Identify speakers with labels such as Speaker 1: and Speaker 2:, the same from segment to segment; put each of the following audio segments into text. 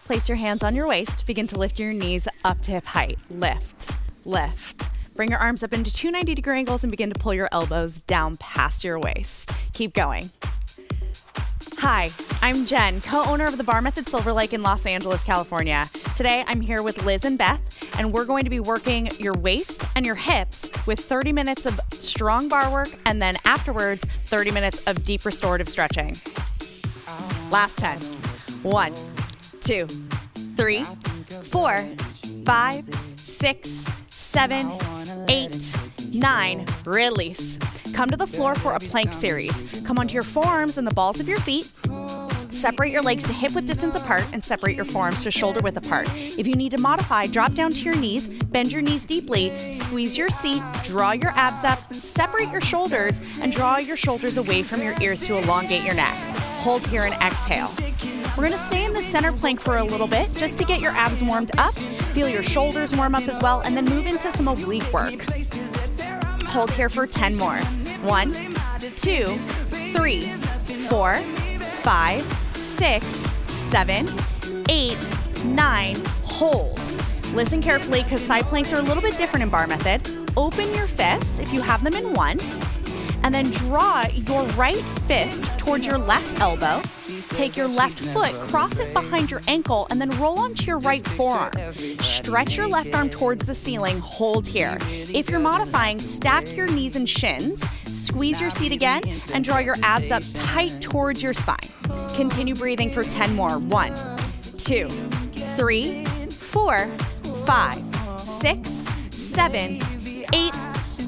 Speaker 1: Place your hands on your waist. Begin to lift your knees up to hip height. Lift, lift. Bring your arms up into 290-degree angles and begin to pull your elbows down past your waist. Keep going. Hi, I'm Jen, co-owner of the Barre Method Silver Lake in Los Angeles, California. Today, I'm here with Liz and Beth, and we're going to be working your waist and your hips with 30 minutes of strong bar work, and then afterwards, 30 minutes of deep restorative stretching. Last 10. 1, 2, 3, 4, 5, 6, 7, 8, 9. Release. Come to the floor for a plank series. Come onto your forearms and the balls of your feet. Separate your legs to hip width distance apart and separate your forearms to shoulder width apart. If you need to modify, drop down to your knees, bend your knees deeply, squeeze your seat, draw your abs up, separate your shoulders, and draw your shoulders away from your ears to elongate your neck. Hold here and exhale. We're going to stay in the center plank for a little bit just to get your abs warmed up, feel your shoulders warm up as well, and then move into some oblique work. Hold here for 10 more. 1, 2, 3, 4, 5, 6, 7, 8, 9. Hold. Listen carefully because side planks are a little bit different in Barre Method. Open your fists if you have them in one, and then draw your right fist towards your left elbow. Take your left foot, cross it behind your ankle, and then roll onto your right forearm. Stretch your left arm towards the ceiling. Hold here. If you're modifying, stack your knees and shins, squeeze your seat again, and draw your abs up tight towards your spine. Continue breathing for 10 more. 1, 2, 3, 4, 5, 6, 7, 8,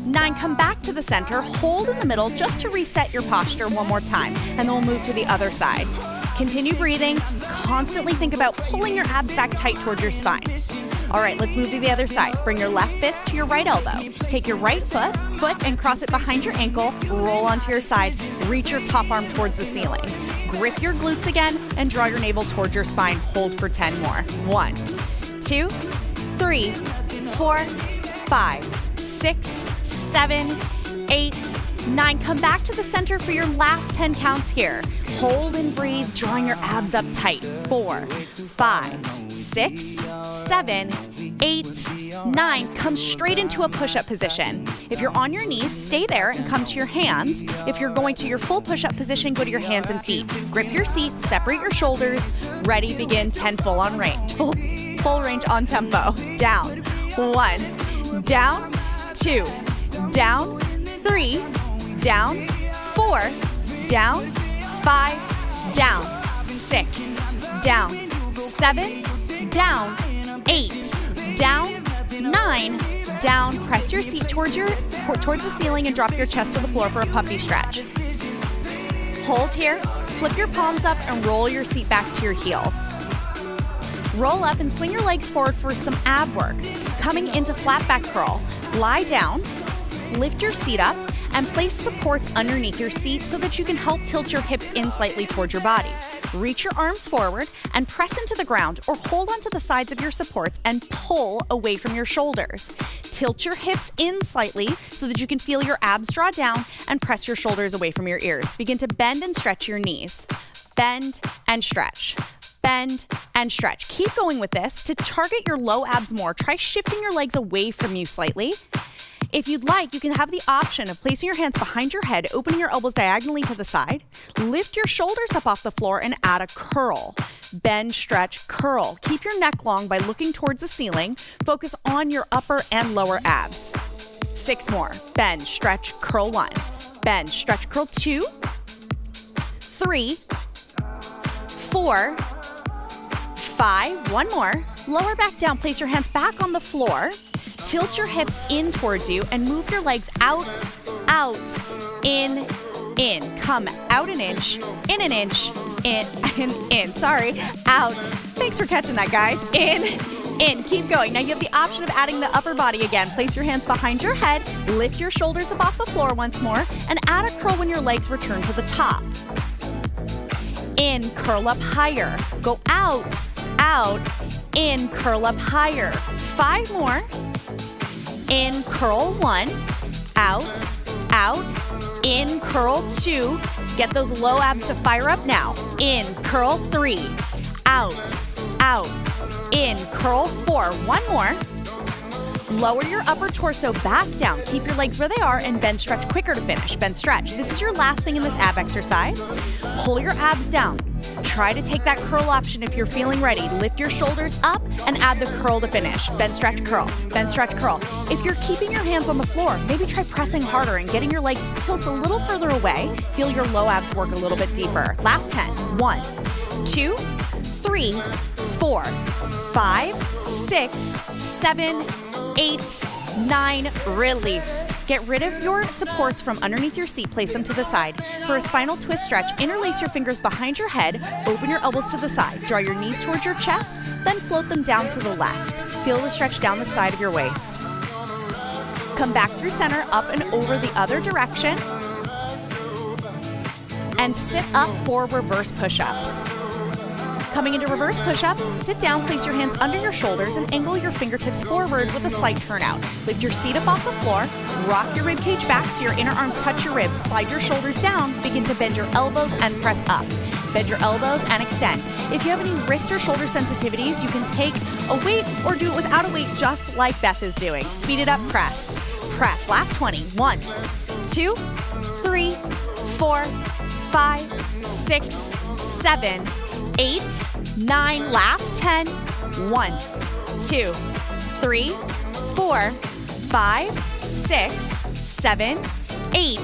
Speaker 1: 9. Come back to the center. Hold in the middle just to reset your posture one more time, and then we'll move to the other side. Continue breathing. Constantly think about pulling your abs back tight towards your spine. All right, let's move to the other side. Bring your left fist to your right elbow. Take your right foot and cross it behind your ankle. Roll onto your side. Reach your top arm towards the ceiling. Grip your glutes again and draw your navel towards your spine. Hold for 10 more. 1, 2, 3, 4, 5, 6, 7, 8, 9. Come back to the center for your last 10 counts here. Hold and breathe, drawing your abs up tight. 4, 5, 6, 7, 8, 9. Come straight into a push-up position. If you're on your knees, stay there and come to your hands. If you're going to your full push-up position, go to your hands and feet. Grip your seat, separate your shoulders. Ready, begin. 10 full on range. Full range on tempo. Down. 1, down, 2, down, 3, down, 4, down, 5, down, 6, down, 7, down, 8, down, 9, down. Press your seat towards the ceiling and drop your chest to the floor for a puppy stretch. Hold here, flip your palms up and roll your seat back to your heels. Roll up and swing your legs forward for some ab work. Coming into flat back curl. Lie down, lift your seat up, and place supports underneath your seat so that you can help tilt your hips in slightly towards your body. Reach your arms forward and press into the ground or hold onto the sides of your supports and pull away from your shoulders. Tilt your hips in slightly so that you can feel your abs draw down and press your shoulders away from your ears. Begin to bend and stretch your knees. Bend and stretch. Bend and stretch. Keep going with this. To target your low abs more, try shifting your legs away from you slightly. If you'd like, you can have the option of placing your hands behind your head, opening your elbows diagonally to the side. Lift your shoulders up off the floor and add a curl. Bend, stretch, curl. Keep your neck long by looking towards the ceiling. Focus on your upper and lower abs. 6 more. Bend, stretch, curl 1. Bend, stretch, curl 2. 3. 4. 5. 1 more. Lower back down. Place your hands back on the floor. Tilt your hips in towards you and move your legs out, in. Come out an inch, in an inch, in. Sorry, out. Thanks for catching that, guys. In. Keep going. Now you have the option of adding the upper body again. Place your hands behind your head, lift your shoulders up off the floor once more, and add a curl when your legs return to the top. In, curl up higher. Go out, in, curl up higher. 5 more. In, curl 1, out, in, curl 2. Get those low abs to fire up now. In, curl 3, out, out, in, curl 4. One more. Lower your upper torso back down. Keep your legs where they are and bend stretch quicker to finish. Bend stretch. This is your last thing in this ab exercise. Pull your abs down. Try to take that curl option if you're feeling ready. Lift your shoulders up and add the curl to finish. Bend stretch curl. Bend stretch curl. If you're keeping your hands on the floor, maybe try pressing harder and getting your legs tilt a little further away. Feel your low abs work a little bit deeper. Last 10. 1, 2, 3, 4, 5, 6, 7, 8, 9, release. Get rid of your supports from underneath your seat, place them to the side. For a spinal twist stretch, interlace your fingers behind your head, open your elbows to the side, draw your knees towards your chest, then float them down to the left. Feel the stretch down the side of your waist. Come back through center, up and over the other direction, and sit up for reverse push-ups. Coming into reverse push-ups, sit down, place your hands under your shoulders, and angle your fingertips forward with a slight turnout. Lift your seat up off the floor, rock your rib cage back so your inner arms touch your ribs, slide your shoulders down, begin to bend your elbows and press up. Bend your elbows and extend. If you have any wrist or shoulder sensitivities, you can take a weight or do it without a weight just like Beth is doing. Speed it up, press. Press. Last 20. 1, 2, 3, 4, 5, 6, 7, 8, 9, last 10. 1, 2, 3, 4, 5, 6, 7, 8,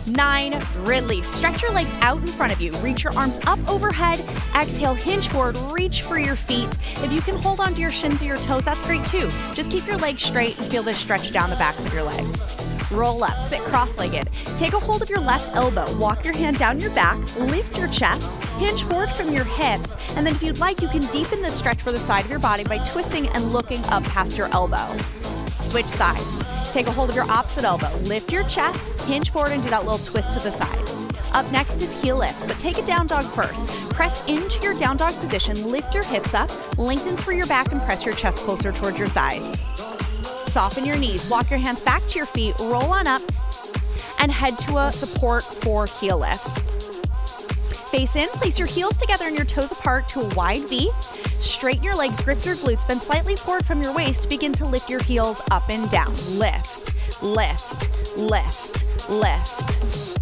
Speaker 1: 9, release. Stretch your legs out in front of you. Reach your arms up overhead. Exhale, hinge forward, reach for your feet. If you can hold onto your shins or your toes, that's great too. Just keep your legs straight and feel this stretch down the backs of your legs. Roll up, sit cross-legged. Take a hold of your left elbow. Walk your hand down your back, lift your chest, hinge forward from your hips, and then if you'd like, you can deepen this stretch for the side of your body by twisting and looking up past your elbow. Switch sides. Take a hold of your opposite elbow. Lift your chest, hinge forward, and do that little twist to the side. Up next is heel lifts, but take a down dog first. Press into your down dog position, lift your hips up, lengthen through your back, and press your chest closer towards your thighs. Soften your knees, walk your hands back to your feet, roll on up, and head to a support for heel lifts. Face in, place your heels together and your toes apart to a wide V. Straighten your legs, grip your glutes, bend slightly forward from your waist. Begin to lift your heels up and down. Lift, lift, lift, lift.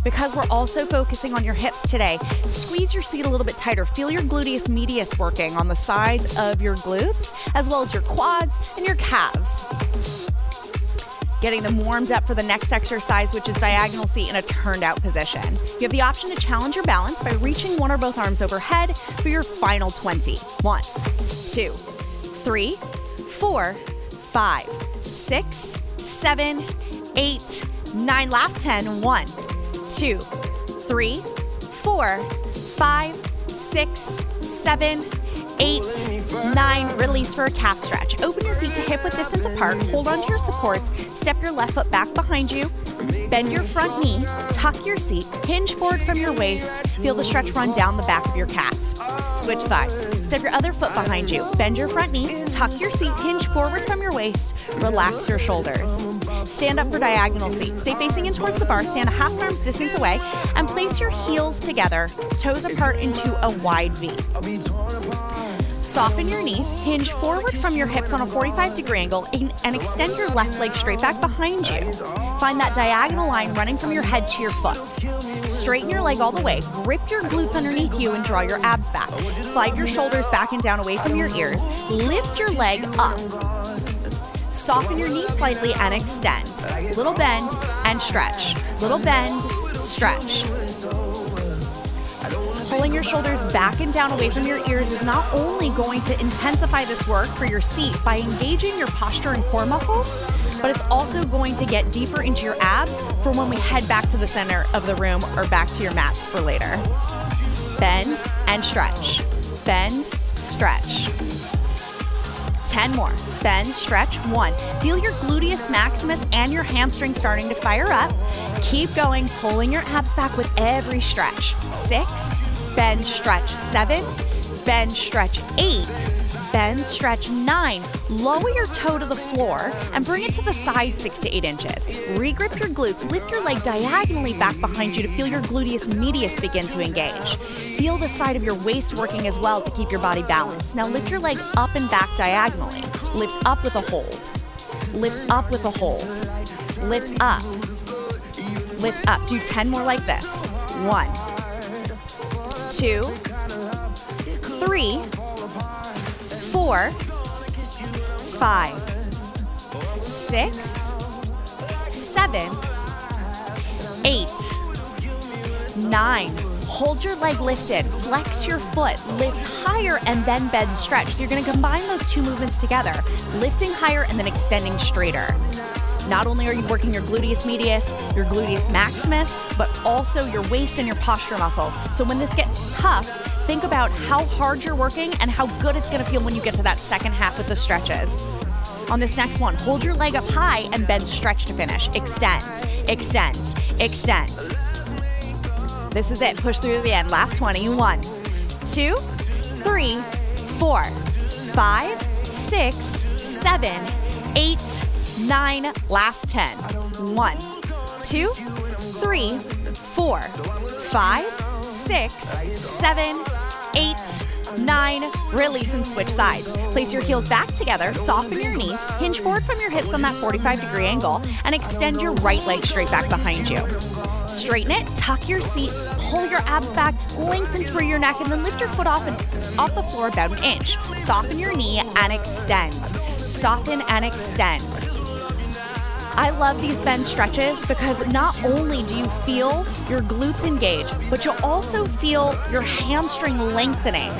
Speaker 1: Because we're also focusing on your hips today, squeeze your seat a little bit tighter. Feel your gluteus medius working on the sides of your glutes, as well as your quads and your calves. Getting them warmed up for the next exercise, which is diagonal seat in a turned out position. You have the option to challenge your balance by reaching one or both arms overhead for your final 20. 1, 2, 3, 4, 5, 6, 7, 8, 9. Last 10. 1, 2, 3, 4, 5, 6, 7, 8, 9. Release for a calf stretch. Open your feet to hip width distance apart. Hold onto your supports. Step your left foot back behind you. Bend your front knee. Tuck your seat. Hinge forward from your waist. Feel the stretch run down the back of your calf. Switch sides. Step your other foot behind you. Bend your front knee. Tuck your seat. Hinge forward from your waist. Relax your shoulders. Stand up for diagonal seat. Stay facing in towards the bar. Stand a half an arm's distance away and place your heels together, toes apart into a wide V. Soften your knees, hinge forward from your hips on a 45-degree angle, and extend your left leg straight back behind you. Find that diagonal line running from your head to your foot. Straighten your leg all the way, grip your glutes underneath you and draw your abs back. Slide your shoulders back and down away from your ears. Lift your leg up. Soften your knees slightly and extend. Little bend and stretch. Little bend, stretch. Pulling your shoulders back and down away from your ears is not only going to intensify this work for your seat by engaging your posture and core muscles, but it's also going to get deeper into your abs for when we head back to the center of the room or back to your mats for later. Bend and stretch. Bend, stretch. 10 more. Bend, stretch. 1. Feel your gluteus maximus and your hamstring starting to fire up. Keep going, pulling your abs back with every stretch. 6. Bend, stretch. 7. Bend, stretch. 8. bend, stretch. 9, lower your toe to the floor and bring it to the side 6 to 8 inches. Regrip your glutes, lift your leg diagonally back behind you to feel your gluteus medius begin to engage. Feel the side of your waist working as well to keep your body balanced. Now lift your leg up and back diagonally. Lift up with a hold. Lift up with a hold. Lift up. Lift up. Do 10 more like this. 1, 2, 3, 4, 5, 6, 7, 8, 9. Hold your leg lifted, flex your foot, lift higher and then bend, stretch. So you're gonna combine those two movements together, lifting higher and then extending straighter. Not only are you working your gluteus medius, your gluteus maximus, but also your waist and your posture muscles. So when this gets tough, think about how hard you're working and how good it's gonna feel when you get to that second half with the stretches. On this next one, hold your leg up high and bend, stretch to finish. Extend, extend, extend. This is it, push through to the end. Last 20, 1, 2, 3, 4, 5, 6, 7, 8, 9, last 10. 1, 2, 3, 4, 5, 6, 7, 8, 9, release and switch sides. Place your heels back together, soften your knees, hinge forward from your hips on that 45-degree angle, and extend your right leg straight back behind you. Straighten it, tuck your seat, pull your abs back, lengthen through your neck, and then lift your foot off the floor about 1 inch. Soften your knee and extend. Soften and extend. I love these bend stretches because not only do you feel your glutes engage, but you'll also feel your hamstring lengthening.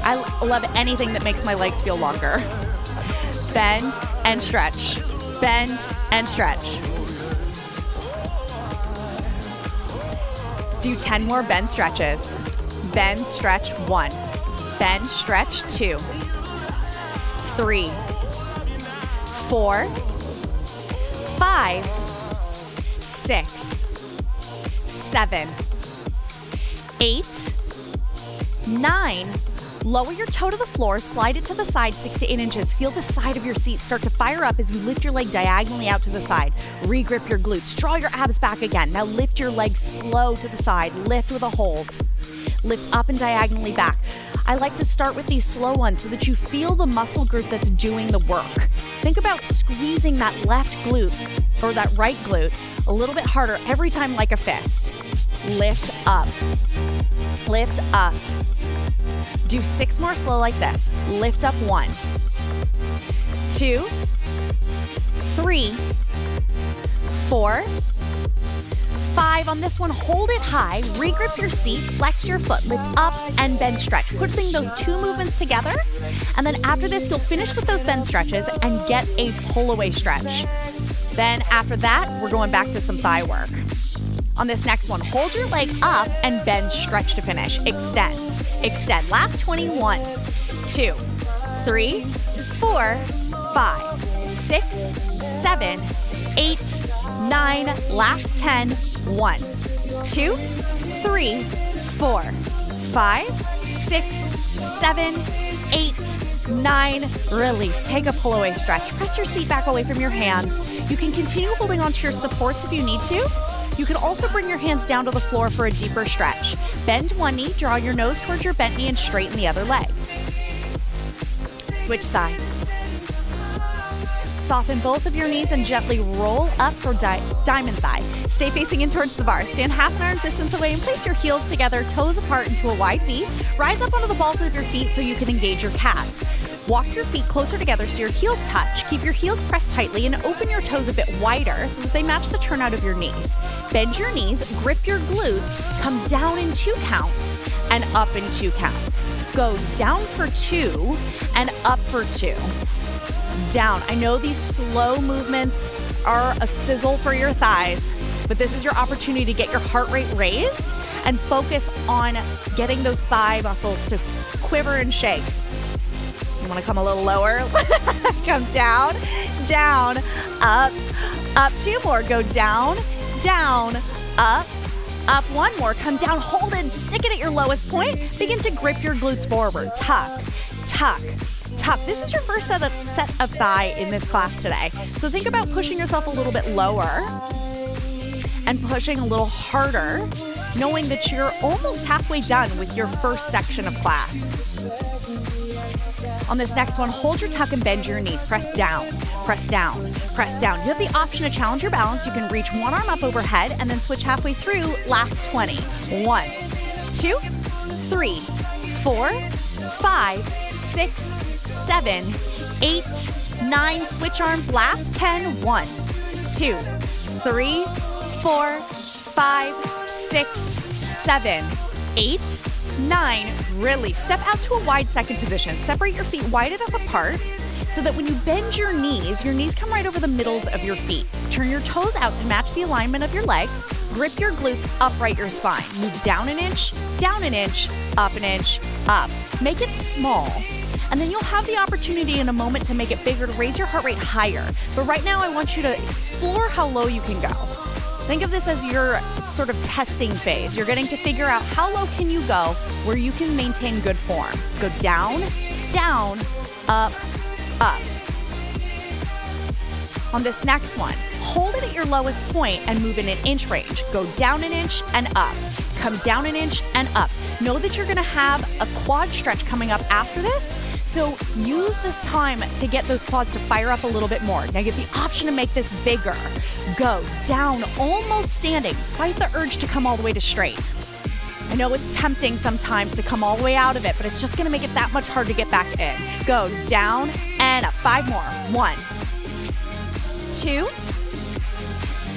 Speaker 1: I love anything that makes my legs feel longer. Bend and stretch. Bend and stretch. Do 10 more bend stretches. Bend, stretch, 1. Bend, stretch, 2. 3. 4. 5, 6, 7, 8, 9. Lower your toe to the floor, slide it to the side 6 to 8 inches. Feel the side of your seat start to fire up as you lift your leg diagonally out to the side. Regrip your glutes, draw your abs back again. Now lift your leg slow to the side, lift with a hold. Lift up and diagonally back. I like to start with these slow ones so that you feel the muscle group that's doing the work. Think about squeezing that left glute or that right glute a little bit harder every time like a fist. Lift up. Lift up. Do 6 more slow like this. Lift up 1, 2, 3, 4, 5. On this one, hold it high, regrip your seat, flex your foot, lift up and bend stretch. Putting those two movements together, and then after this, you'll finish with those bend stretches and get a pull away stretch. Then after that, we're going back to some thigh work. On this next one, hold your leg up and bend stretch to finish. Extend, extend. Last 21, 2, 3, 4, 5, 6, 7, 8, 9, last 10, 1, 2, 3, 4, 5, 6, 7, 8, 9, release. Take a pull away stretch. Press your seat back away from your hands. You can continue holding onto your supports if you need to. You can also bring your hands down to the floor for a deeper stretch. Bend one knee, draw your nose towards your bent knee, and straighten the other leg. Switch sides. Soften both of your knees and gently roll up for diamond thigh. Stay facing in towards the bar. Stand half an arm's distance away and place your heels together, toes apart into a wide V. Rise up onto the balls of your feet so you can engage your calves. Walk your feet closer together so your heels touch. Keep your heels pressed tightly and open your toes a bit wider so that they match the turnout of your knees. Bend your knees, grip your glutes, come down in 2 counts and up in 2 counts. Go down for 2 and up for 2. Down. I know these slow movements are a sizzle for your thighs, but this is your opportunity to get your heart rate raised and focus on getting those thigh muscles to quiver and shake. You want to come a little lower? Come down, down, up, up. 2 more. Go down, down, up, up. 1 more. Come down, hold it, stick it at your lowest point. Begin to grip your glutes forward. Tuck, tuck, tuck. This is your first set of thigh in this class today. So think about pushing yourself a little bit lower and pushing a little harder, knowing that you're almost halfway done with your first section of class. On this next one, hold your tuck and bend your knees. Press down, press down, press down. You have the option to challenge your balance. You can reach one arm up overhead and then switch halfway through. Last 20. 1, 2, 3, 4, 5, 6, 7, 8, 9. Switch arms. Last 10. 1, 2, 3, 4, 5, 6, 7, 8, 9. Release. Step out to a wide second position. Separate your feet wide enough apart so that when you bend your knees come right over the middles of your feet. Turn your toes out to match the alignment of your legs. Grip your glutes, upright your spine. Move down an inch, up an inch, up. Make it small. And then you'll have the opportunity in a moment to make it bigger, to raise your heart rate higher. But right now I want you to explore how low you can go. Think of this as your sort of testing phase. You're getting to figure out how low can you go where you can maintain good form. Go down, down, up, up. On this next one, hold it at your lowest point and move in an inch range. Go down an inch and up. Come down an inch and up. Know that you're gonna have a quad stretch coming up after this, so use this time to get those quads to fire up a little bit more. Now you have the option to make this bigger. Go down, almost standing. Fight the urge to come all the way to straight. I know it's tempting sometimes to come all the way out of it, but it's just gonna make it that much harder to get back in. Go down and up. 5 more. 1, 2,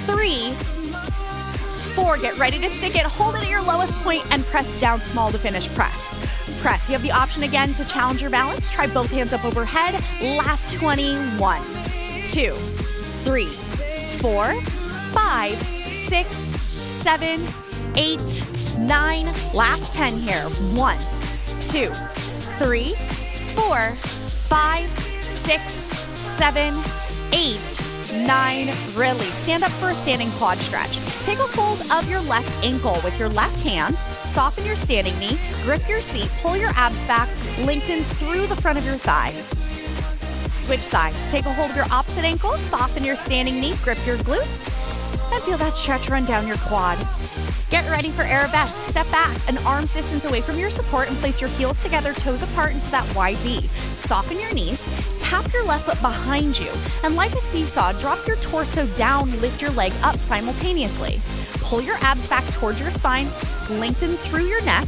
Speaker 1: 3, 4. Get ready to stick it. Hold it at your lowest point and press down small to finish. Press. Press. You have the option again to challenge your balance. Try both hands up overhead. Last 20. 1, 2, 3, 4, 5, 6, 7, 8, 9. Last 10 here. 1, 2, 3, 4, 5, 6, 7, 8, 9. Release. Stand up for a standing quad stretch. Take a hold of your left ankle with your left hand. Soften your standing knee. Grip your seat. Pull your abs back. Lengthen through the front of your thigh. Switch sides. Take a hold of your opposite ankle. Soften your standing knee. Grip your glutes. And feel that stretch run down your quad. Get ready for Arabesque. Step back an arm's distance away from your support and place your heels together, toes apart into that wide V. Soften your knees. Tap your left foot behind you. And like a seesaw, drop your torso down, lift your leg up simultaneously. Pull your abs back towards your spine. Lengthen through your neck.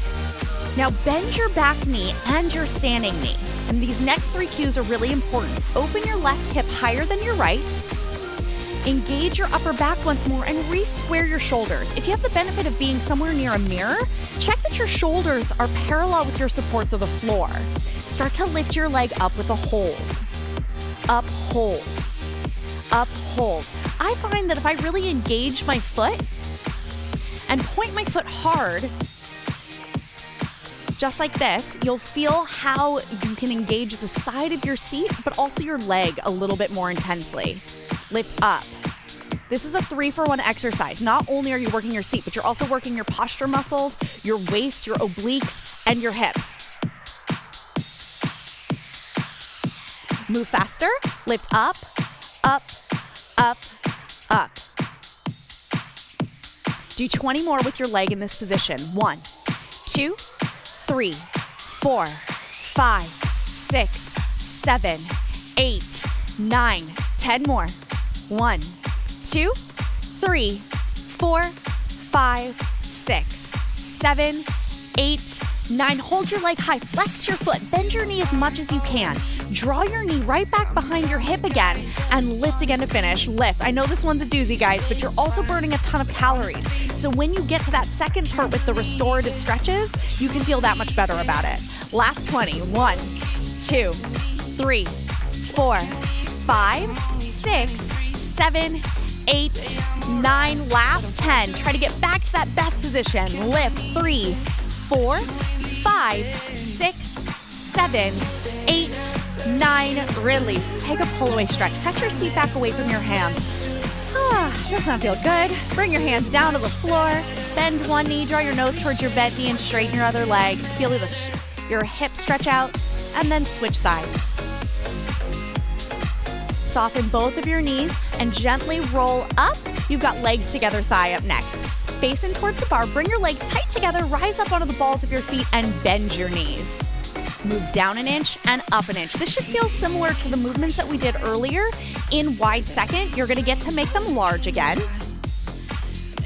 Speaker 1: Now bend your back knee and your standing knee. And these next 3 cues are really important. Open your left hip higher than your right. Engage your upper back once more and re-square your shoulders. If you have the benefit of being somewhere near a mirror, check that your shoulders are parallel with your supports of the floor. Start to lift your leg up with a hold. Up, hold. Up, hold. I find that if I really engage my foot and point my foot hard, just like this, you'll feel how you can engage the side of your seat, but also your leg a little bit more intensely. Lift up. This is a 3-for-1 exercise. Not only are you working your seat, but you're also working your posture muscles, your waist, your obliques, and your hips. Move faster. Lift up, up, up, up. Do 20 more with your leg in this position. 1, 2, 3, 4, 5, 6, 7, 8, 9, 10 more. 1, 2, 3, 4, 5, 6, 7, 8, 9. Hold your leg high. Flex your foot. Bend your knee as much as you can. Draw your knee right back behind your hip again and lift again to finish. Lift. I know this one's a doozy, guys, but you're also burning a ton of calories. So when you get to that second part with the restorative stretches, you can feel that much better about it. Last 20. 1, 2, 3, 4, 5, 6, 7, 8, 9. Last 10. Try to get back to that best position. Lift. 3, 4, 5, 6, 7, 8, 9. Release. Take a pull away stretch. Press your seat back away from your hands. Does not feel good. Bring your hands down to the floor. Bend one knee. Draw your nose towards your bent knee and straighten your other leg. Feel your hip stretch out. and then switch sides. Soften both of your knees and gently roll up. You've got legs together, thigh up next. Face in towards the bar, bring your legs tight together, rise up onto the balls of your feet and bend your knees. Move down an inch and up an inch. This should feel similar to the movements that we did earlier. In wide second, you're gonna get to make them large again.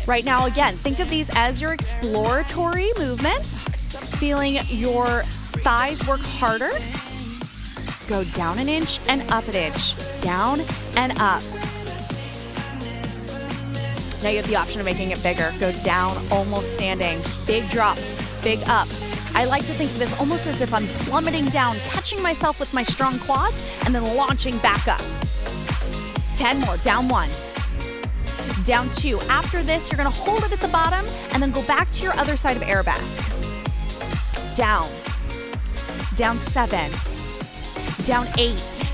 Speaker 1: Right now, again, think of these as your exploratory movements. Feeling your thighs work harder. Go down an inch and up an inch. Down and up. Now you have the option of making it bigger. Go down, almost standing. Big drop, big up. I like to think of this almost as if I'm plummeting down, catching myself with my strong quads, and then launching back up. 10 more, down 1. Down 2. After this, you're gonna hold it at the bottom, and then go back to your other side of Arabesque. Down. Down 7. Down 8.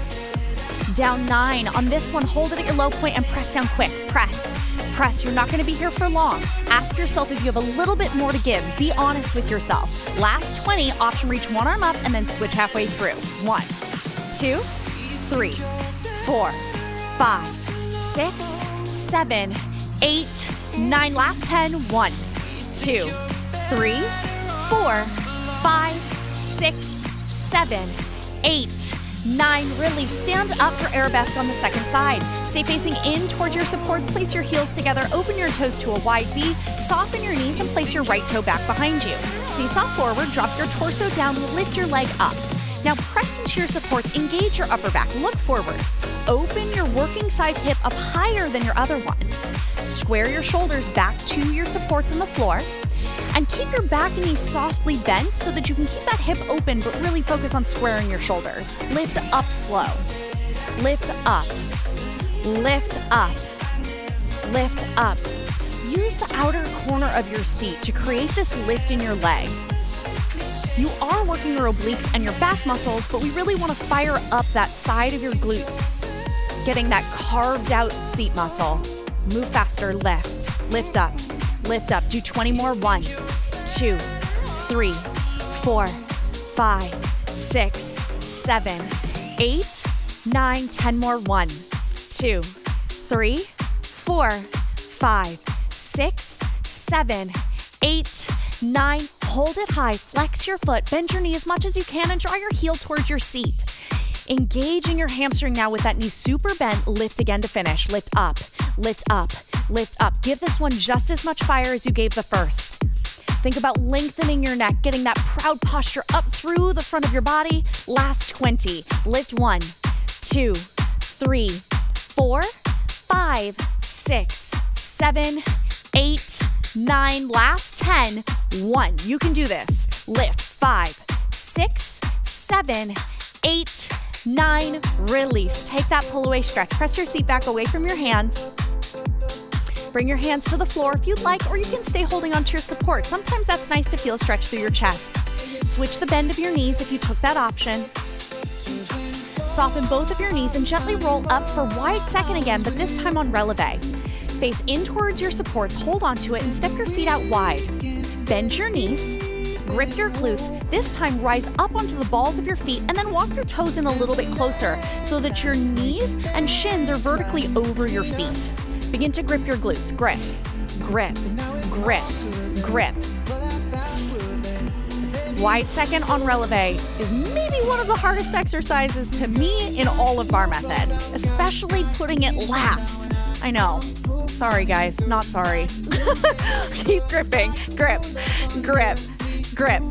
Speaker 1: Down 9. On this one, hold it at your low point and press down quick. Press. Press. You're not going to be here for long. Ask yourself if you have a little bit more to give. Be honest with yourself. Last 20, option reach one arm up and then switch halfway through. 1, 2, 3, 4, 5, 6, 7, 8, 9. Last 10. 1, 2, 3, 4, 5, 6, 7, 8, 9. Release. Stand up for Arabesque on the second side. Stay facing in towards your supports. Place your heels together. Open your toes to a wide V. Soften your knees and place your right toe back behind you. Seesaw forward. Drop your torso down. Lift your leg up. Now press into your supports. Engage your upper back. Look forward. Open your working side hip up higher than your other one. Square your shoulders back to your supports on the floor. And keep your back knee softly bent so that you can keep that hip open, but really focus on squaring your shoulders. Lift up slow. Lift up. Lift up. Lift up. Use the outer corner of your seat to create this lift in your leg. You are working your obliques and your back muscles, but we really want to fire up that side of your glute, getting that carved out seat muscle. Move faster. Lift. Lift up. Lift up. Do 20 more. 1, 2, 3, 4, 5, 6, 7, 8, 9, 10 more. 1, 2, 3, 4, 5, 6, 7, 8, 9. Hold it high. Flex your foot. Bend your knee as much as you can and draw your heel towards your seat. Engaging your hamstring now with that knee super bent. Lift again to finish. Lift up. Lift up. Lift up. Give this one just as much fire as you gave the first. Think about lengthening your neck, getting that proud posture up through the front of your body. Last 20. Lift 1, 2, 3, 4, 5, 6, 7, 8, 9. Last 10. 1. You can do this. Lift 5, 6, 7, 8, 9. Release. Take that pull away stretch. Press your seat back away from your hands. Bring your hands to the floor if you'd like, or you can stay holding onto your support. Sometimes that's nice to feel a stretch through your chest. Switch the bend of your knees if you took that option. Soften both of your knees and gently roll up for wide second again, but this time on releve. Face in towards your supports, hold onto it, and step your feet out wide. Bend your knees, grip your glutes. This time rise up onto the balls of your feet and then walk your toes in a little bit closer so that your knees and shins are vertically over your feet. Begin to grip your glutes. Grip, grip, grip, grip. Wide second on releve is maybe one of the hardest exercises to me in all of Barre method, especially putting it last. I know. Sorry, guys. Not sorry. Keep gripping. Grip, grip, grip.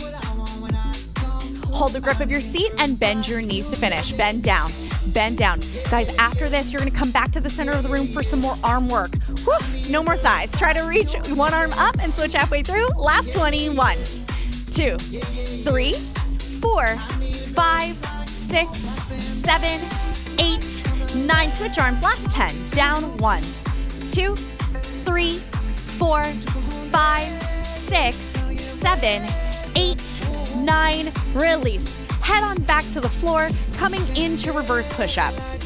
Speaker 1: Hold the grip of your seat and bend your knees to finish. Bend down. Bend down. Guys, after this, you're going to come back to the center of the room for some more arm work. Woo! No more thighs. Try to reach one arm up and switch halfway through. Last 20. 1, 2, 3, 4, 5, 6, 7, 8, 9. Switch arms. Last 10. Down. 1, 2, 3, 4, 5, 6, 7, 8, 9. Release. Head on back to the floor, coming into reverse push-ups.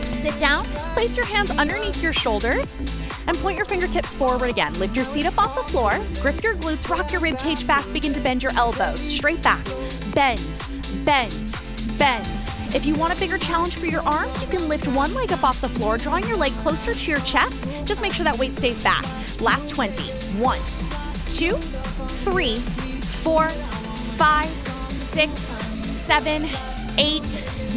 Speaker 1: Sit down, place your hands underneath your shoulders, and point your fingertips forward again. Lift your seat up off the floor, grip your glutes, rock your rib cage back, begin to bend your elbows. Straight back, bend, bend, bend. If you want a bigger challenge for your arms, you can lift one leg up off the floor, drawing your leg closer to your chest. Just make sure that weight stays back. Last 20. 1, 2, 3, 4, 5, 6, 7, 8,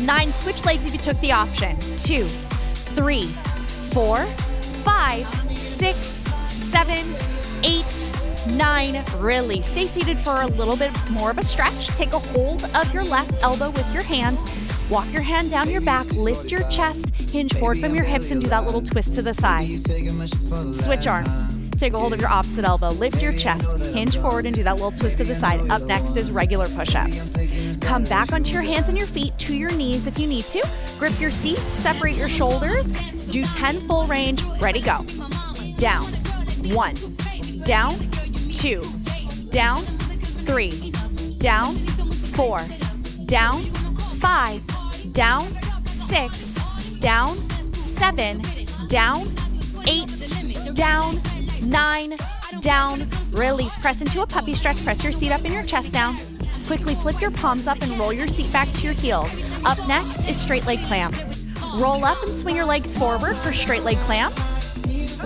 Speaker 1: 9. Switch legs if you took the option. 2, 3, 4, 5, 6, 7, 8, 9. Release. Stay seated for a little bit more of a stretch. Take a hold of your left elbow with your hand. Walk your hand down your back, lift your chest, hinge forward from your hips, and do that little twist to the side. Switch arms. Take a hold of your opposite elbow, lift your chest, hinge forward, and do that little twist to the side. Up next is regular push-ups. Come back onto your hands and your feet to your knees if you need to. Grip your seat, separate your shoulders. Do 10 full range. Ready, go. Down. 1. Down. 2. Down. 3. Down. 4. Down. 5. Down, 6, down, 7, down, 8, down, 9, down. Release. Press into a puppy stretch. Press your seat up and your chest down. Quickly flip your palms up and roll your seat back to your heels. Up next is straight leg clamp. Roll up and swing your legs forward for straight leg clamp.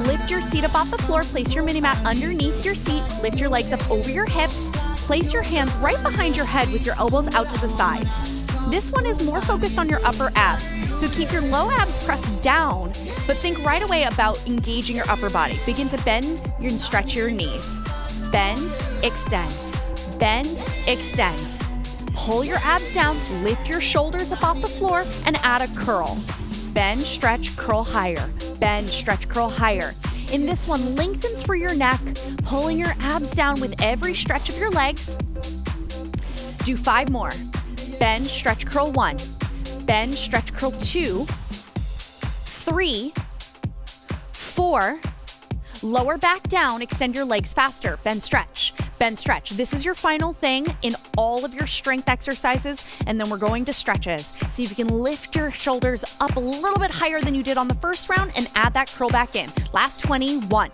Speaker 1: Lift your seat up off the floor. Place your mini mat underneath your seat. Lift your legs up over your hips. Place your hands right behind your head with your elbows out to the side. This one is more focused on your upper abs, so keep your low abs pressed down, but think right away about engaging your upper body. Begin to bend and stretch your knees. Bend, extend, bend, extend. Pull your abs down, lift your shoulders up off the floor, and add a curl. Bend, stretch, curl higher. Bend, stretch, curl higher. In this one, lengthen through your neck, pulling your abs down with every stretch of your legs. Do 5 more. Bend, stretch, curl 1. Bend, stretch, curl 2. 3. 4. Lower back down, extend your legs faster. Bend, stretch, bend, stretch. This is your final thing in all of your strength exercises, and then we're going to stretches. See if you can lift your shoulders up a little bit higher than you did on the first round and add that curl back in. Last 20. 1,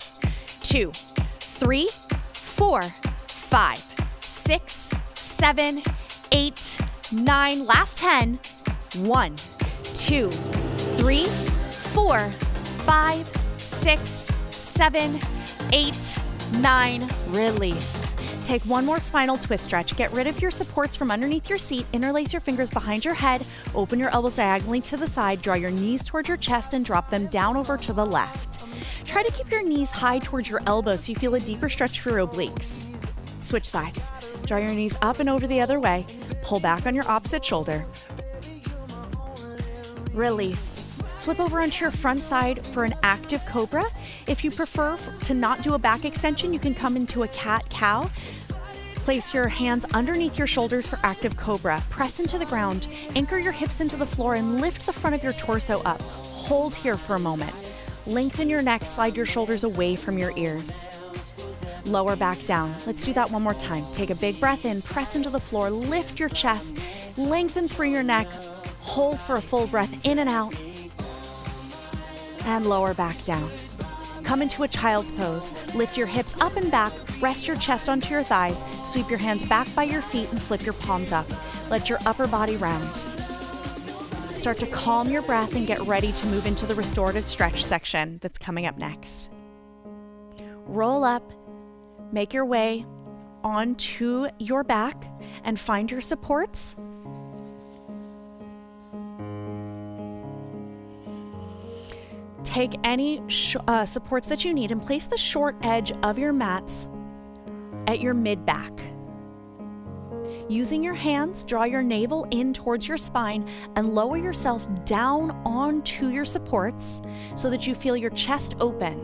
Speaker 1: 2, 3, 4, 5, 6, 7, 8, 9. Last 10. 1, 2, 3, 4, 5, 6, 7, 8, 9. Release. Take one more spinal twist stretch. Get rid of your supports from underneath your seat. Interlace your fingers behind your head. Open your elbows diagonally to the side. Draw your knees towards your chest and drop them down over to the left. Try to keep your knees high towards your elbows so you feel a deeper stretch for your obliques. Switch sides. Draw your knees up and over the other way. Pull back on your opposite shoulder. Release. Flip over onto your front side for an active cobra. If you prefer to not do a back extension, you can come into a cat-cow. Place your hands underneath your shoulders for active cobra. Press into the ground, anchor your hips into the floor, and lift the front of your torso up. Hold here for a moment. Lengthen your neck, slide your shoulders away from your ears. Lower back down. Let's do that one more time. Take a big breath in, press into the floor, lift your chest, lengthen through your neck, hold for a full breath in and out, and lower back down. Come into a child's pose. Lift your hips up and back, rest your chest onto your thighs, sweep your hands back by your feet and flip your palms up. Let your upper body round. Start to calm your breath and get ready to move into the restorative stretch section that's coming up next. Roll up, make your way onto your back and find your supports. Take any supports that you need and place the short edge of your mats at your mid-back. Using your hands, draw your navel in towards your spine and lower yourself down onto your supports so that you feel your chest open.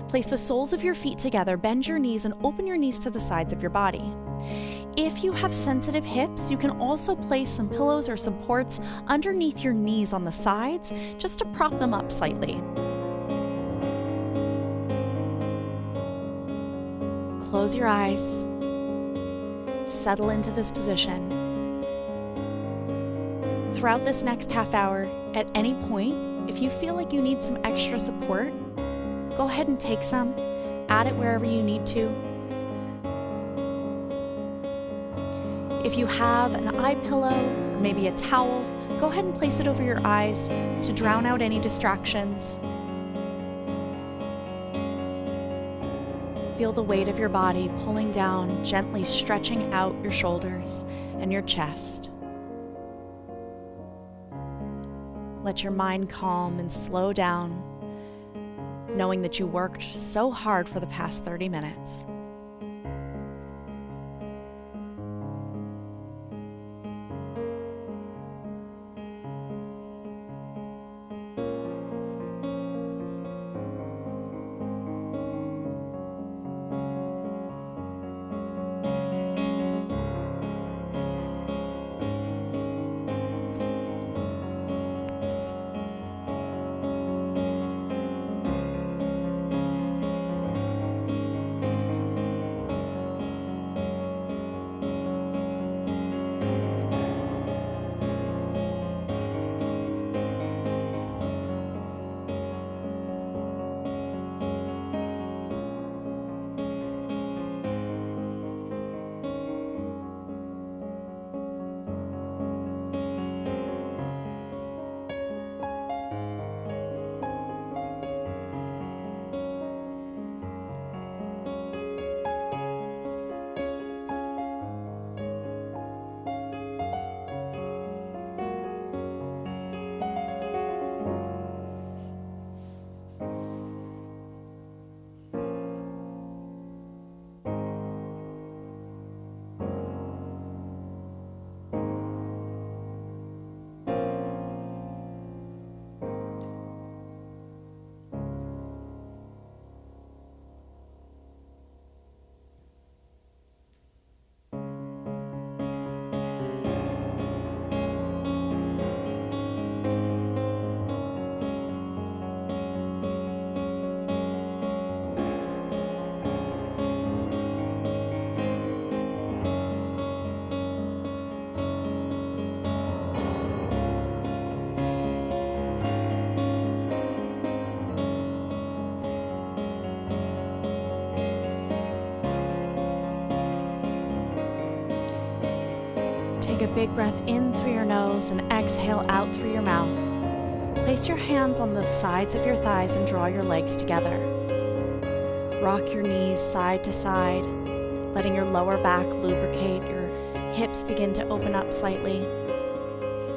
Speaker 1: Place the soles of your feet together, bend your knees, and open your knees to the sides of your body. If you have sensitive hips, you can also place some pillows or supports underneath your knees on the sides just to prop them up slightly. Close your eyes. Settle into this position. Throughout this next half hour, at any point, if you feel like you need some extra support, go ahead and take some. Add it wherever you need to. If you have an eye pillow or maybe a towel, go ahead and place it over your eyes to drown out any distractions. Feel the weight of your body pulling down, gently stretching out your shoulders and your chest. Let your mind calm and slow down, knowing that you worked so hard for the past 30 minutes. Take a big breath in through your nose and exhale out through your mouth. Place your hands on the sides of your thighs and draw your legs together. Rock your knees side to side, letting your lower back lubricate, your hips begin to open up slightly.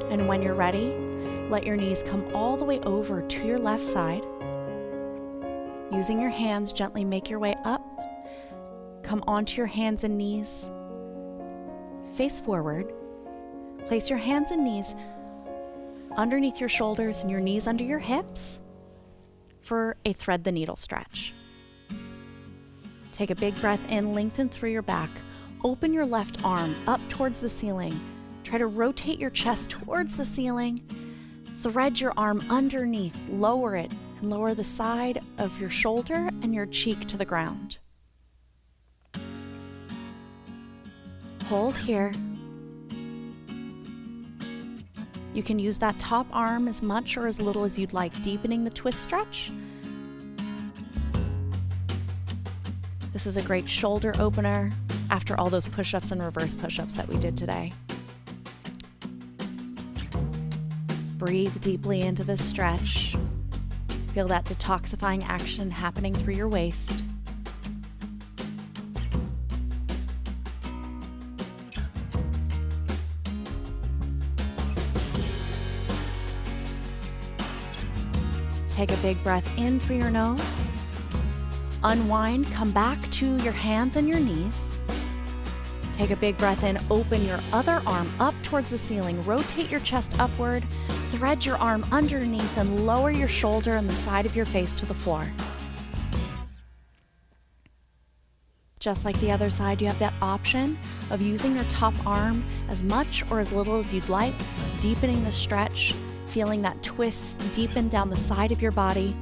Speaker 1: And when you're ready, let your knees come all the way over to your left side. Using your hands, gently make your way up. Come onto your hands and knees. Face forward. Place your hands and knees underneath your shoulders and your knees under your hips for a thread the needle stretch. Take a big breath in, lengthen through your back. Open your left arm up towards the ceiling. Try to rotate your chest towards the ceiling. Thread your arm underneath, lower it, and lower the side of your shoulder and your cheek to the ground. Hold here. You can use that top arm as much or as little as you'd like, deepening the twist stretch. This is a great shoulder opener after all those push-ups and reverse push-ups that we did today. Breathe deeply into this stretch. Feel that detoxifying action happening through your waist. Take a big breath in through your nose. Unwind, come back to your hands and your knees. Take a big breath in, open your other arm up towards the ceiling, rotate your chest upward, thread your arm underneath and lower your shoulder and the side of your face to the floor. Just like the other side, you have that option of using your top arm as much or as little as you'd like, deepening the stretch, feeling that twist deepen down the side of your body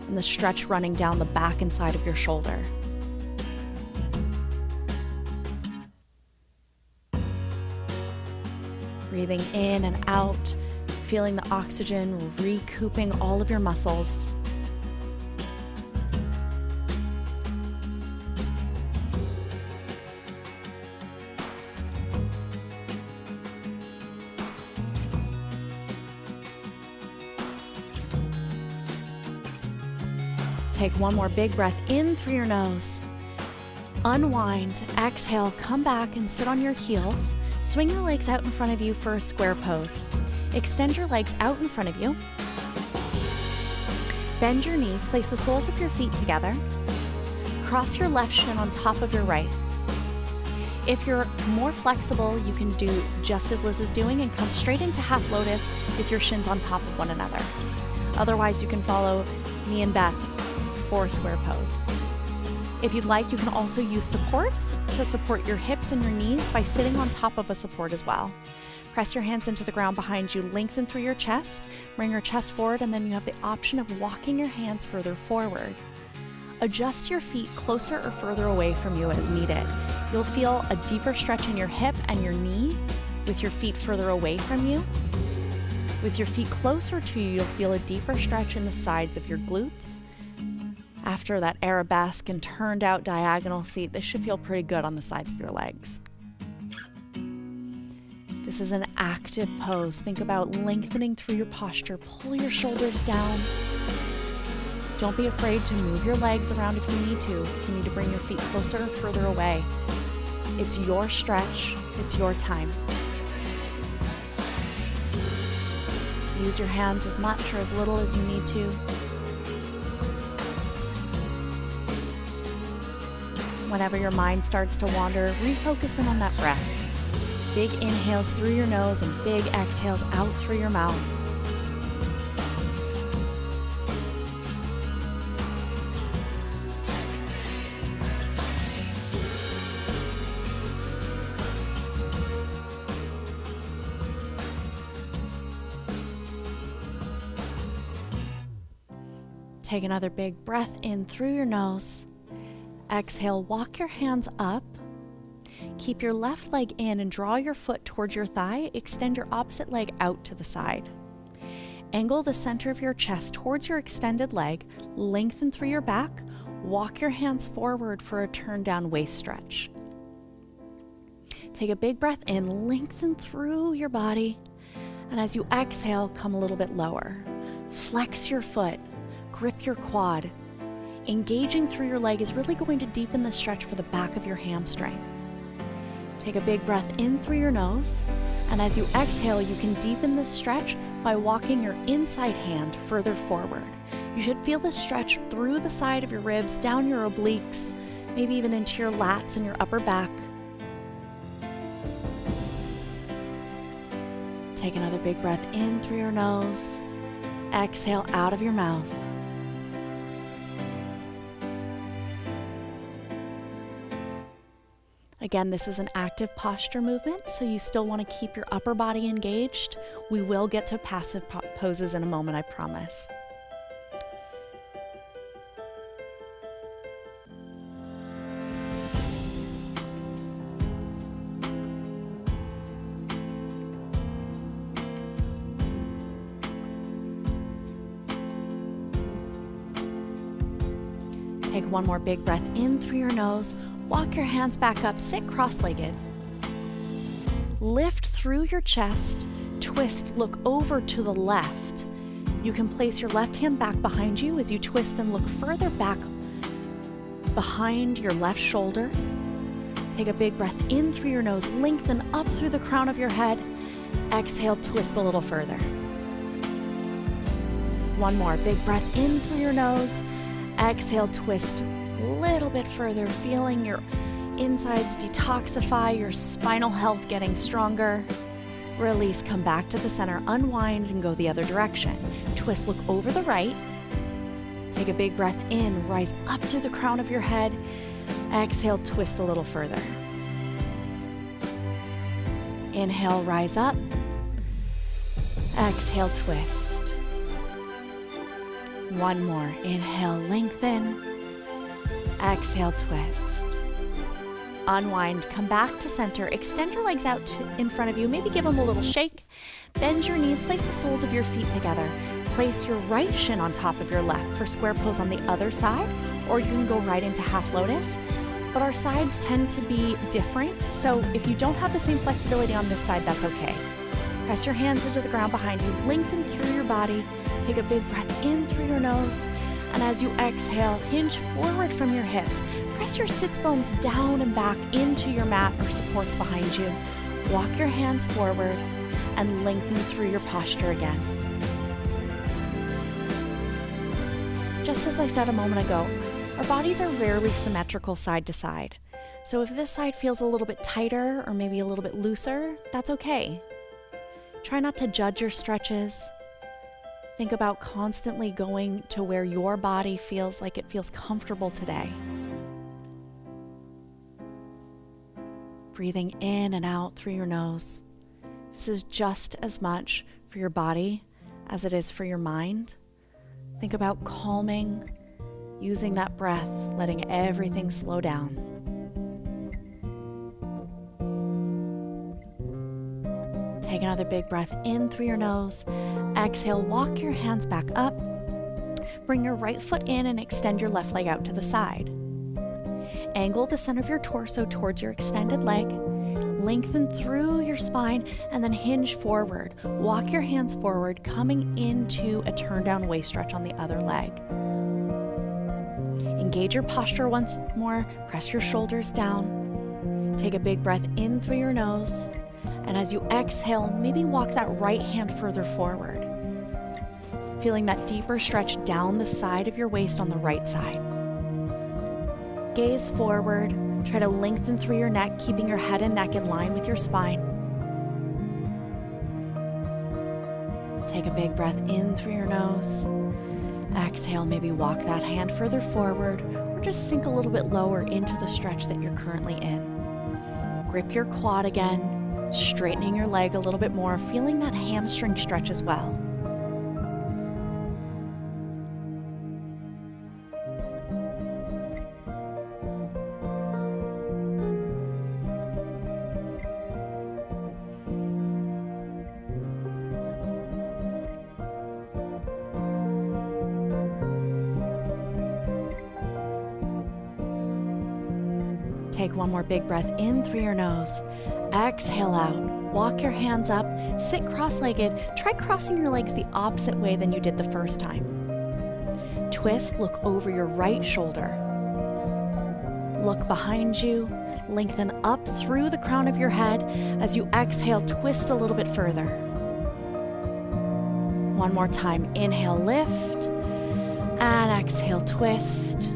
Speaker 1: and the stretch running down the back and side of your shoulder. Breathing in and out, feeling the oxygen recouping all of your muscles. Take one more big breath in through your nose. Unwind, exhale, come back and sit on your heels. Swing your legs out in front of you for a square pose. Extend your legs out in front of you. Bend your knees, place the soles of your feet together. Cross your left shin on top of your right. If you're more flexible, you can do just as Liz is doing and come straight into half lotus with your shins on top of one another. Otherwise, you can follow me and Beth for a square pose. If you'd like, you can also use supports to support your hips and your knees by sitting on top of a support as well. Press your hands into the ground behind you, lengthen through your chest, bring your chest forward, and then you have the option of walking your hands further forward. Adjust your feet closer or further away from you as needed. You'll feel a deeper stretch in your hip and your knee with your feet further away from you. With your feet closer to you, you'll feel a deeper stretch in the sides of your glutes. After that arabesque and turned out diagonal seat, this should feel pretty good on the sides of your legs. This is an active pose. Think about lengthening through your posture. Pull your shoulders down. Don't be afraid to move your legs around if you need to. If you need to bring your feet closer or further away. It's your stretch. It's your time. Use your hands as much or as little as you need to. Whenever your mind starts to wander, refocus in on that breath. Big inhales through your nose and big exhales out through your mouth. Take another big breath in through your nose. Exhale, walk your hands up. Keep your left leg in and draw your foot towards your thigh. Extend your opposite leg out to the side. Angle the center of your chest towards your extended leg. Lengthen through your back. Walk your hands forward for a turn down waist stretch. Take a big breath in, lengthen through your body. And as you exhale, come a little bit lower. Flex your foot. Grip your quad. Engaging through your leg is really going to deepen the stretch for the back of your hamstring. Take a big breath in through your nose, and as you exhale, you can deepen this stretch by walking your inside hand further forward. You should feel this stretch through the side of your ribs, down your obliques, maybe even into your lats and your upper back. Take another big breath in through your nose. Exhale out of your mouth. Again, this is an active posture movement, so you still want to keep your upper body engaged. We will get to passive poses in a moment, I promise. Take one more big breath in through your nose. Walk your hands back up, sit cross-legged. Lift through your chest, twist, look over to the left. You can place your left hand back behind you as you twist and look further back behind your left shoulder. Take a big breath in through your nose, lengthen up through the crown of your head. Exhale, twist a little further. One more, big breath in through your nose. Exhale, twist a little bit further, feeling your insides detoxify, your spinal health getting stronger. Release, come back to the center, unwind and go the other direction. Twist, look over the right. Take a big breath in, rise up through the crown of your head. Exhale, twist a little further. Inhale, rise up. Exhale, twist. One more, inhale, lengthen. Exhale, twist. Unwind, come back to center, extend your legs out in front of you, maybe give them a little shake. Bend your knees, place the soles of your feet together. Place your right shin on top of your left for square pose on the other side, or you can go right into half lotus. But our sides tend to be different, so if you don't have the same flexibility on this side, that's okay. Press your hands into the ground behind you, lengthen through your body, take a big breath in through your nose. And as you exhale, hinge forward from your hips. Press your sits bones down and back into your mat or supports behind you. Walk your hands forward and lengthen through your posture again. Just as I said a moment ago, our bodies are rarely symmetrical side to side. So if this side feels a little bit tighter or maybe a little bit looser, that's okay. Try not to judge your stretches. Think about constantly going to where your body feels like it feels comfortable today. Breathing in and out through your nose. This is just as much for your body as it is for your mind. Think about calming, using that breath, letting everything slow down. Take another big breath in through your nose. Exhale, walk your hands back up. Bring your right foot in and extend your left leg out to the side. Angle the center of your torso towards your extended leg. Lengthen through your spine and then hinge forward. Walk your hands forward, coming into a turn down waist stretch on the other leg. Engage your posture once more. Press your shoulders down. Take a big breath in through your nose. And as you exhale, maybe walk that right hand further forward. Feeling that deeper stretch down the side of your waist on the right side. Gaze forward. Try to lengthen through your neck, keeping your head and neck in line with your spine. Take a big breath in through your nose. Exhale, maybe walk that hand further forward or just sink a little bit lower into the stretch that you're currently in. Grip your quad again, straightening your leg a little bit more, feeling that hamstring stretch as well. Take one more big breath in through your nose. Exhale out. Walk your hands up. Sit cross-legged. Try crossing your legs the opposite way than you did the first time. Twist, look over your right shoulder. Look behind you. Lengthen up through the crown of your head. As you exhale, twist a little bit further. One more time. Inhale, lift. And exhale, twist.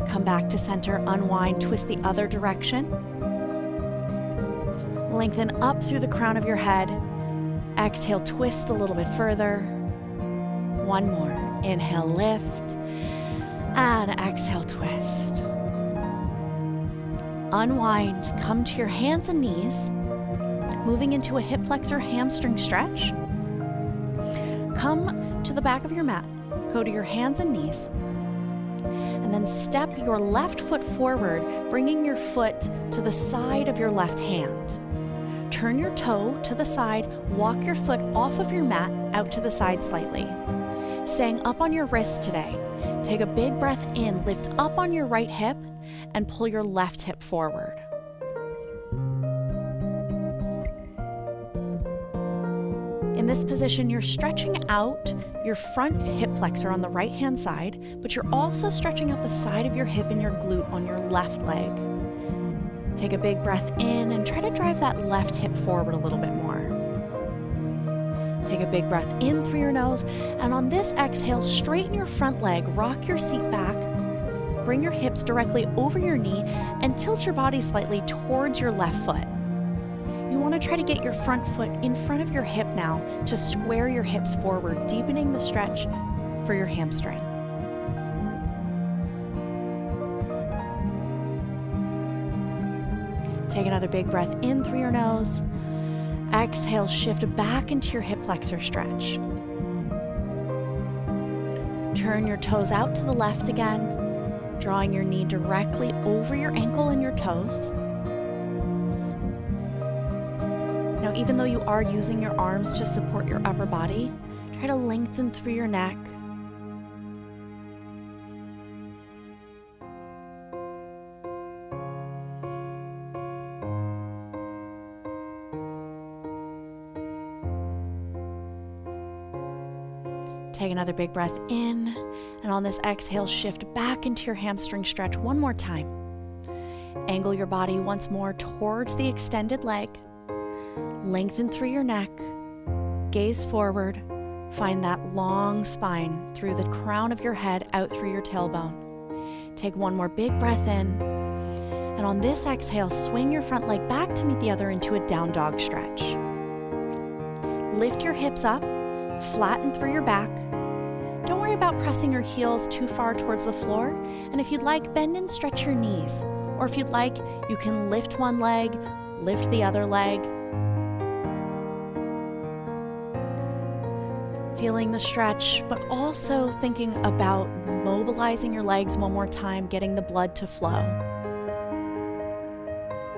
Speaker 1: Come back to center, unwind, twist the other direction. Lengthen up through the crown of your head. Exhale, twist a little bit further. One more. Inhale, lift. And exhale, twist. Unwind, come to your hands and knees, moving into a hip flexor hamstring stretch. Come to the back of your mat. Go to your hands and knees. And then step your left foot forward, bringing your foot to the side of your left hand. Turn your toe to the side, walk your foot off of your mat out to the side slightly. Staying up on your wrist today. Take a big breath in, lift up on your right hip, and pull your left hip forward. In this position, you're stretching out your front hip flexor on the right-hand side, but you're also stretching out the side of your hip and your glute on your left leg. Take a big breath in and try to drive that left hip forward a little bit more. Take a big breath in through your nose, and on this exhale, straighten your front leg, rock your seat back, bring your hips directly over your knee, and tilt your body slightly towards your left foot. You want to try to get your front foot in front of your hip now to square your hips forward, deepening the stretch for your hamstring. Take another big breath in through your nose. Exhale, shift back into your hip flexor stretch. Turn your toes out to the left again, drawing your knee directly over your ankle and your toes. Now, even though you are using your arms to support your upper body, try to lengthen through your neck. Take another big breath in, and on this exhale, shift back into your hamstring stretch one more time. Angle your body once more towards the extended leg. Lengthen through your neck. Gaze forward. Find that long spine through the crown of your head, out through your tailbone. Take one more big breath in. And on this exhale, swing your front leg back to meet the other into a down dog stretch. Lift your hips up, flatten through your back. Don't worry about pressing your heels too far towards the floor. And if you'd like, bend and stretch your knees. Or if you'd like, you can lift one leg, lift the other leg. Feeling the stretch, but also thinking about mobilizing your legs one more time, getting the blood to flow.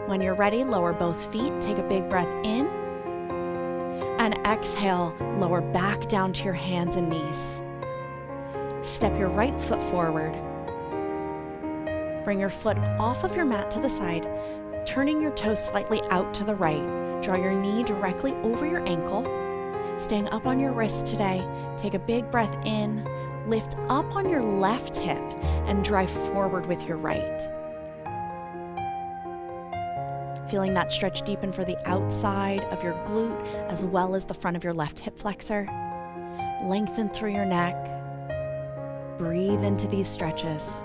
Speaker 1: When you're ready, lower both feet, take a big breath in, and exhale, lower back down to your hands and knees. Step your right foot forward. Bring your foot off of your mat to the side, turning your toes slightly out to the right. Draw your knee directly over your ankle. Staying up on your wrist today, take a big breath in, lift up on your left hip, and drive forward with your right. Feeling that stretch deepen for the outside of your glute as well as the front of your left hip flexor. Lengthen through your neck. Breathe into these stretches.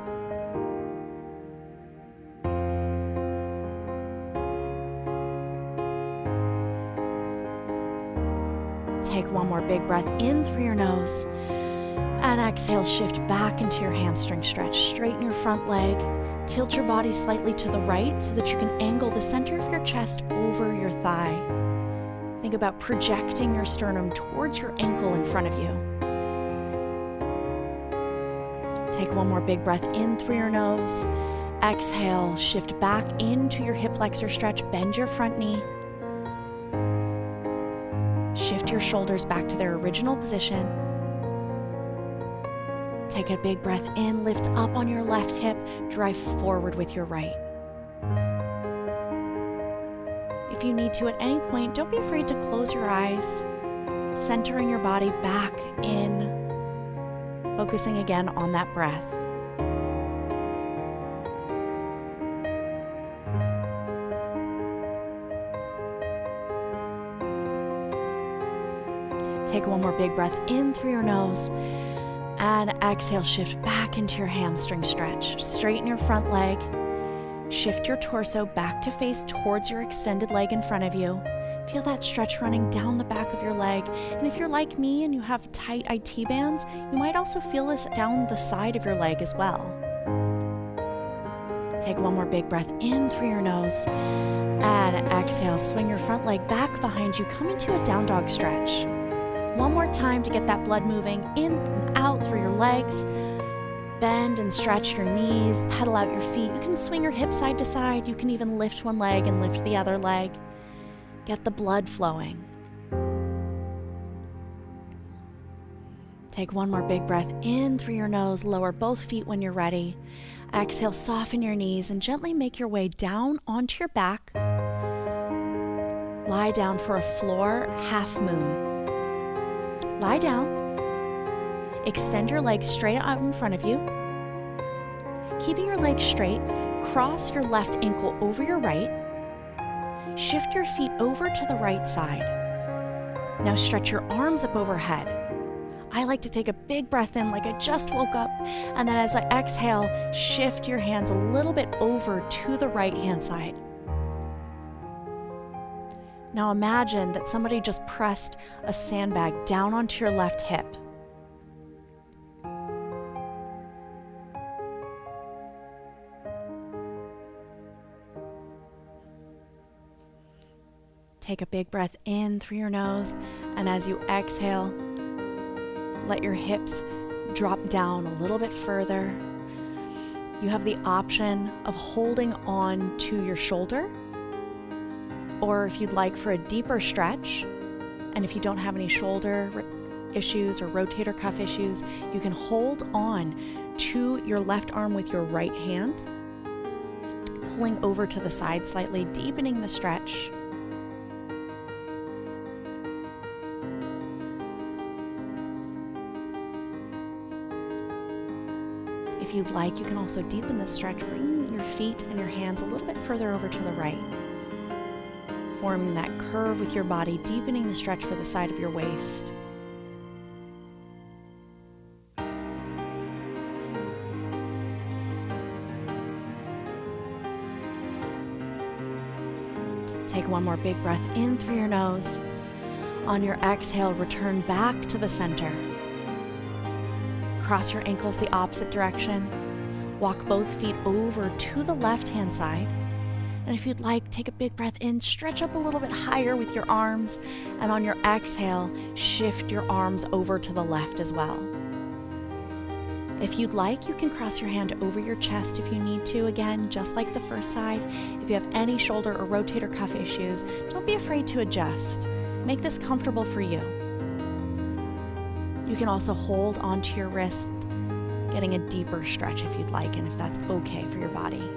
Speaker 1: Take one more big breath in through your nose, and exhale, shift back into your hamstring stretch. Straighten your front leg, tilt your body slightly to the right so that you can angle the center of your chest over your thigh. Think about projecting your sternum towards your ankle in front of you. Take one more big breath in through your nose. Exhale, shift back into your hip flexor stretch, bend your front knee. Shift your shoulders back to their original position. Take a big breath in, lift up on your left hip, drive forward with your right. If you need to at any point, don't be afraid to close your eyes, centering your body back in, focusing again on that breath. Take one more big breath in through your nose, and exhale, shift back into your hamstring stretch. Straighten your front leg, shift your torso back to face towards your extended leg in front of you. Feel that stretch running down the back of your leg. And if you're like me and you have tight IT bands, you might also feel this down the side of your leg as well. Take one more big breath in through your nose, and exhale, swing your front leg back behind you, come into a down dog stretch. One more time to get that blood moving in and out through your legs. Bend and stretch your knees, pedal out your feet. You can swing your hips side to side. You can even lift one leg and lift the other leg. Get the blood flowing. Take one more big breath in through your nose. Lower both feet when you're ready. Exhale, soften your knees and gently make your way down onto your back. Lie down for a floor half moon. Lie down, extend your legs straight out in front of you. Keeping your legs straight, cross your left ankle over your right. Shift your feet over to the right side. Now stretch your arms up overhead. I like to take a big breath in like I just woke up, and then as I exhale, shift your hands a little bit over to the right hand side. Now imagine that somebody just pressed a sandbag down onto your left hip. Take a big breath in through your nose, and as you exhale, let your hips drop down a little bit further. You have the option of holding on to your shoulder, or if you'd like for a deeper stretch, and if you don't have any shoulder issues or rotator cuff issues, you can hold on to your left arm with your right hand, pulling over to the side slightly, deepening the stretch. If you'd like, you can also deepen the stretch, bringing your feet and your hands a little bit further over to the right, forming that curve with your body, deepening the stretch for the side of your waist. Take one more big breath in through your nose. On your exhale, return back to the center. Cross your ankles the opposite direction. Walk both feet over to the left-hand side. And if you'd like, take a big breath in, stretch up a little bit higher with your arms. And on your exhale, shift your arms over to the left as well. If you'd like, you can cross your hand over your chest if you need to, again, just like the first side. If you have any shoulder or rotator cuff issues, don't be afraid to adjust. Make this comfortable for you. You can also hold onto your wrist, getting a deeper stretch if you'd like, and if that's okay for your body.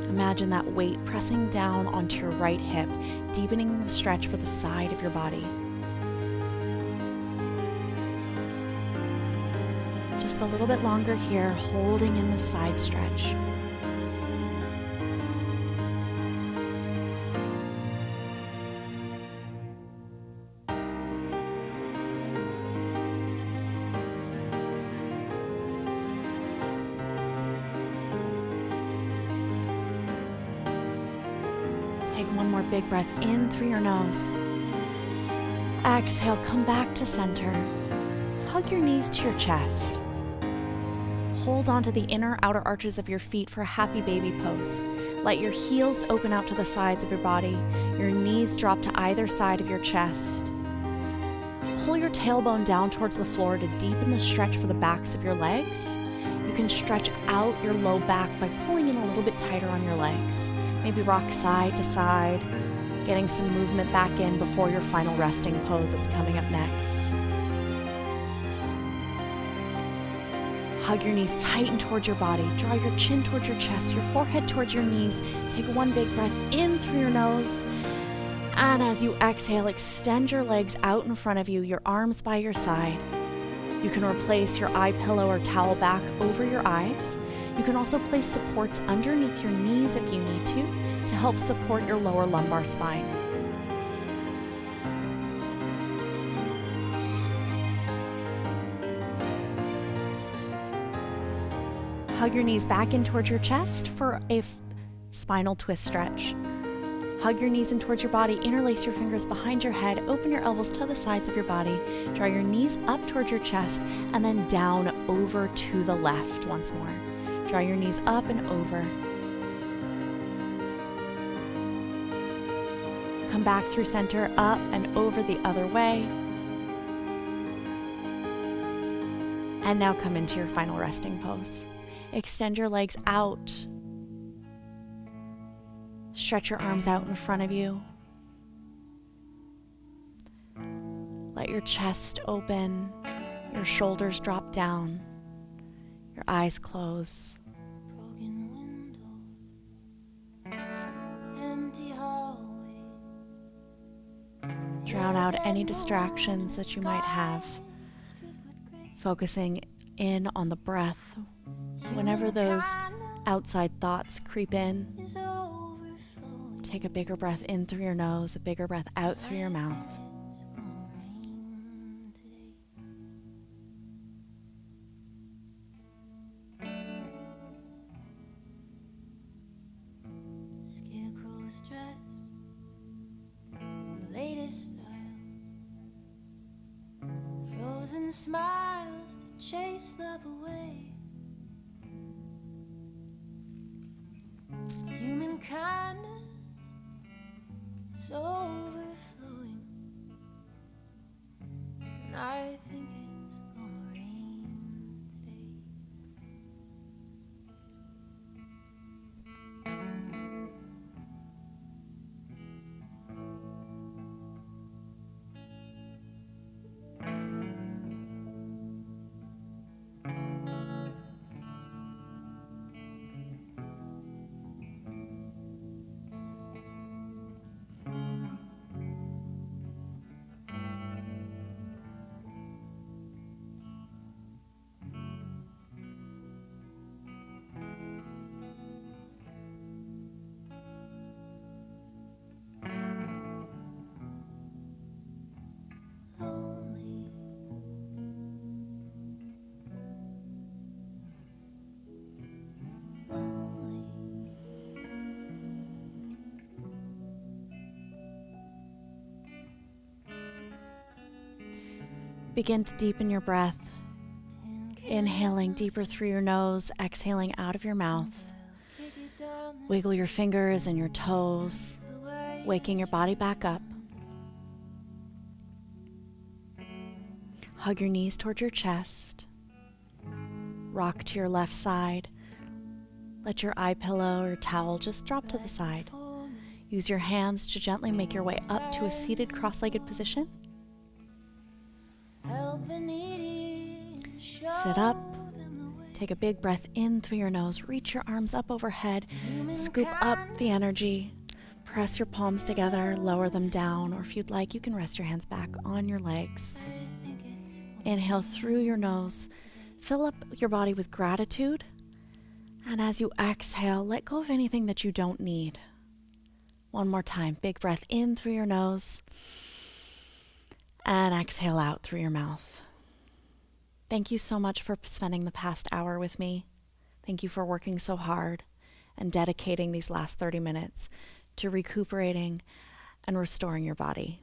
Speaker 1: Imagine that weight pressing down onto your right hip, deepening the stretch for the side of your body. Just a little bit longer here, holding in the side stretch. Take one more big breath in through your nose. Exhale, come back to center. Hug your knees to your chest. Hold onto the inner outer arches of your feet for a happy baby pose. Let your heels open out to the sides of your body. Your knees drop to either side of your chest. Pull your tailbone down towards the floor to deepen the stretch for the backs of your legs. You can stretch out your low back by pulling in a little bit tighter on your legs. Maybe rock side to side, getting some movement back in before your final resting pose that's coming up next. Hug your knees tight and towards your body. Draw your chin towards your chest, your forehead towards your knees. Take one big breath in through your nose. And as you exhale, extend your legs out in front of you, your arms by your side. You can replace your eye pillow or towel back over your eyes. You can also place supports underneath your knees if you need to help support your lower lumbar spine. Hug your knees back in towards your chest for a spinal twist stretch. Hug your knees in towards your body, interlace your fingers behind your head, open your elbows to the sides of your body, draw your knees up towards your chest, and then down over to the left once more. Draw your knees up and over. Come back through center, up and over the other way. And now come into your final resting pose. Extend your legs out. Stretch your arms out in front of you. Let your chest open, your shoulders drop down, your eyes close. Drown out any distractions that you might have, focusing in on the breath. Whenever those outside thoughts creep in, take a bigger breath in through your nose, a bigger breath out through your mouth.
Speaker 2: Scarecrow's dress, latest style, frozen smiles to chase love away. Human kindness is overflowing, and I think it's gonna rain today.
Speaker 1: Begin to deepen your breath, inhaling deeper through your nose, exhaling out of your mouth. Wiggle your fingers and your toes, waking your body back up. Hug your knees towards your chest. Rock to your left side. Let your eye pillow or towel just drop to the side. Use your hands to gently make your way up to a seated cross-legged position. Sit up. Take a big breath in through your nose. Reach your arms up overhead. Scoop up the energy. Press your palms together. Lower them down. Or if you'd like, you can rest your hands back on your legs. Inhale through your nose. Fill up your body with gratitude. And as you exhale, let go of anything that you don't need. One more time. Big breath in through your nose. And exhale out through your mouth. Thank you so much for spending the past hour with me. Thank you for working so hard and dedicating these last 30 minutes to recuperating and restoring your body.